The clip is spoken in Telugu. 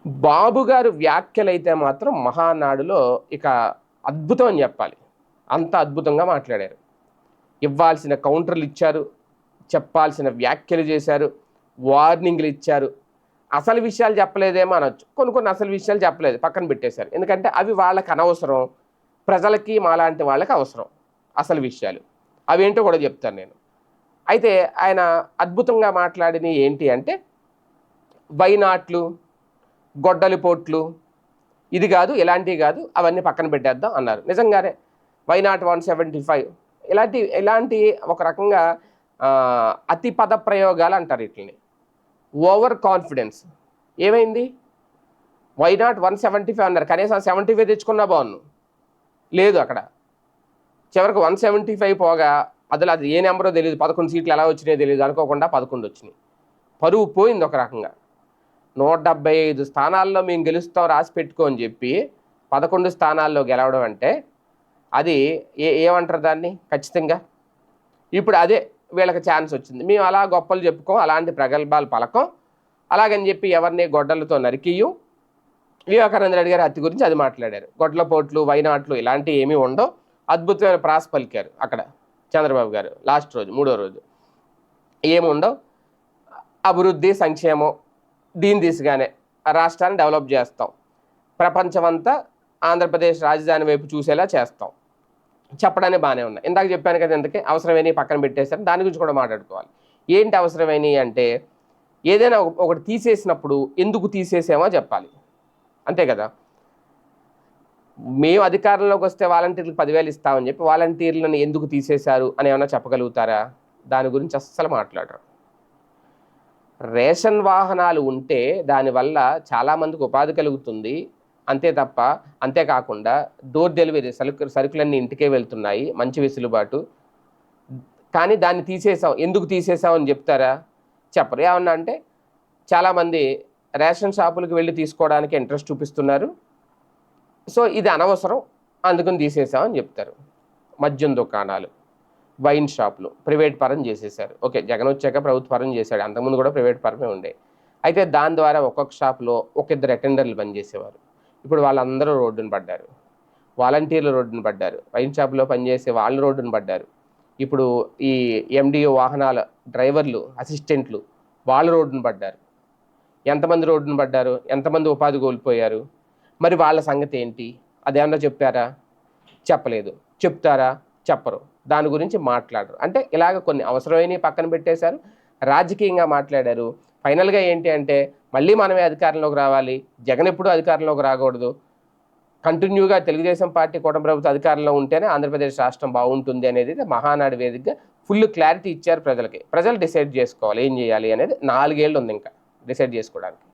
బాబు గారు వ్యాఖ్యలైతే మాత్రం మహానాడులో ఇక అద్భుతం అని చెప్పాలి. అంత అద్భుతంగా మాట్లాడారు. ఇవ్వాల్సిన కౌంటర్లు ఇచ్చారు, చెప్పాల్సిన వ్యాఖ్యలు చేశారు, వార్నింగ్లు ఇచ్చారు. అసలు విషయాలు చెప్పలేదేమో అనొచ్చు. కొన్ని అసలు విషయాలు చెప్పలేదు, పక్కన పెట్టేశారు. ఎందుకంటే అవి వాళ్ళకి అనవసరం, ప్రజలకి మాలాంటి వాళ్ళకి అవసరం అసలు విషయాలు. అవేంటో కూడా చెప్తాను నేను. అయితే ఆయన అద్భుతంగా మాట్లాడినవి ఏంటి అంటే, వైనాట్లు, గొడ్డలి పోట్లు, ఇది కాదు, ఇలాంటివి కాదు, అవన్నీ పక్కన పెట్టేద్దాం అన్నారు. నిజంగానే వైనాట్ 175 ఇలాంటి ఒక రకంగా అతి పద ప్రయోగాలు అంటారు వీటిని. Over confidence. ఏమైంది? వైనాట్ 175 అన్నారు, కనీసం 75 తెచ్చుకున్నా బాగున్ను. లేదు, అక్కడ చివరికి 175 పోగా అది ఏ నెంబరో తెలియదు, 11 సీట్లు ఎలా వచ్చినాయో తెలియదు, అనుకోకుండా 11 వచ్చినాయి. పరువు పోయింది ఒక రకంగా. 175 స్థానాల్లో మేము గెలుస్తాం రాసి పెట్టుకో అని చెప్పి 11 స్థానాల్లో గెలవడం అంటే అది ఏమంటారు దాన్ని? ఖచ్చితంగా ఇప్పుడు అదే వీళ్ళకి ఛాన్స్ వచ్చింది. మేము అలా గొప్పలు చెప్పుకోం, అలాంటి ప్రగల్భాలు పలకం, అలాగని చెప్పి ఎవరిని గొడ్డలతో నరికియ్యం. వివేకానంద రెడ్డి గారు హత్య గురించి అది మాట్లాడారు. గొడ్ల పోట్లు, వైనాట్లు ఇలాంటివి ఏమీ ఉండవు. అద్భుతమైన ప్రాస పలికారు అక్కడ చంద్రబాబు గారు లాస్ట్ రోజు, 3వ రోజు. ఏముండవు, అభివృద్ధి, సంక్షేమం, దీని దిశగానే రాష్ట్రాన్ని డెవలప్ చేస్తాం, ప్రపంచమంతా ఆంధ్రప్రదేశ్ రాజధాని వైపు చూసేలా చేస్తాం చెప్పడానికి బాగానే ఉన్నాయి. ఇందాక చెప్పాను కదా, ఎందుకే అవసరమైనవి పక్కన పెట్టేశారు, దాని గురించి కూడా మాట్లాడుకోవాలి. ఏంటి అవసరమైనవి అంటే, ఏదైనా ఒకటి తీసేసినప్పుడు ఎందుకు తీసేసామో చెప్పాలి, అంతే కదా. మేము అధికారంలోకి వస్తే వాలంటీర్లకు 10,000 ఇస్తామని చెప్పి వాలంటీర్లను ఎందుకు తీసేశారు అని ఏమైనా చెప్పగలుగుతారా? దాని గురించి అస్సలు మాట్లాడరు. రేషన్ వాహనాలు ఉంటే దానివల్ల చాలామందికి ఉపాధి కలుగుతుంది, అంతేకాకుండా డోర్ డెలివరీ సరుకులన్నీ ఇంటికే వెళ్తున్నాయి, మంచి వెసులుబాటు. కానీ దాన్ని తీసేసాం, ఎందుకు తీసేసాం అని చెప్తారా? చెప్పరు. ఏమన్నా అంటే చాలామంది రేషన్ షాపులకు వెళ్ళి తీసుకోవడానికి ఇంట్రెస్ట్ చూపిస్తున్నారు, సో ఇది అనవసరం అందుకని తీసేసామని చెప్తారు. మద్యం దుకాణాలు, వైన్ షాపులు ప్రైవేట్ పరం చేసేసారు. ఓకే, జగన్ వచ్చాక ప్రభుత్వ పరం చేశాడు, అంతకుముందు కూడా ప్రైవేట్ పరమే ఉండే. అయితే దాని ద్వారా ఒక్కొక్క షాప్లో ఒక 2 అటెండర్లు పనిచేసేవారు. ఇప్పుడు వాళ్ళందరూ రోడ్డున పడ్డారు. వాలంటీర్లు రోడ్డున పడ్డారు. వైన్ షాప్లో పనిచేసే వాళ్ళు రోడ్డున పడ్డారు. ఇప్పుడు ఈ ఎండిఓ వాహనాల డ్రైవర్లు, అసిస్టెంట్లు వాళ్ళు రోడ్డున పడ్డారు. ఎంతమంది రోడ్డున పడ్డారు? ఎంతమంది ఉపాధి కోల్పోయారు? మరి వాళ్ళ సంగతి ఏంటి? అదేమన్నా చెప్పారా? చెప్పలేదు. చెప్తారా? చెప్పరు. దాని గురించి మాట్లాడరు. అంటే ఇలాగ కొన్ని అవసరమైనవి పక్కన పెట్టేశారు, రాజకీయంగా మాట్లాడారు. ఫైనల్గా ఏంటి అంటే, మళ్ళీ మనమే అధికారంలోకి రావాలి, జగన్ ఎప్పుడూ అధికారంలోకి రాకూడదు, కంటిన్యూగా తెలుగుదేశం పార్టీ కూటమి ప్రభుత్వం అధికారంలో ఉంటేనే ఆంధ్రప్రదేశ్ రాష్ట్రం బాగుంటుంది అనేది మహానాడు వేదికగా ఫుల్ క్లారిటీ ఇచ్చారు ప్రజలకి. ప్రజలు డిసైడ్ చేసుకోవాలి ఏం చేయాలి అనేది. 4 ఏళ్ళు ఉంది ఇంకా డిసైడ్ చేసుకోవడానికి.